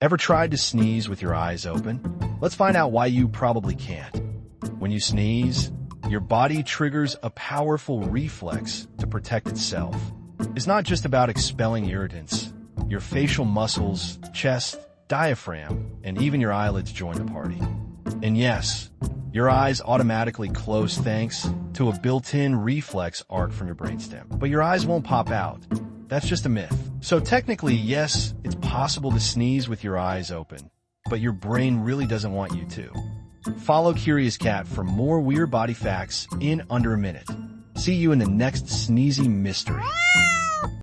Ever tried to sneeze with your eyes open? Let's find out why you probably can't. When you sneeze, your body triggers a powerful reflex to protect itself. It's not just about expelling irritants. Your facial muscles, chest, diaphragm, and even your eyelids join the party. And yes, your eyes automatically close thanks to a built-in reflex arc from your brainstem. But your eyes won't pop out. That's just a myth. So technically, yes, it's possible to sneeze with your eyes open, but your brain really doesn't want you to. Follow Curious Cat for more weird body facts in under a minute. See you in the next sneezy mystery.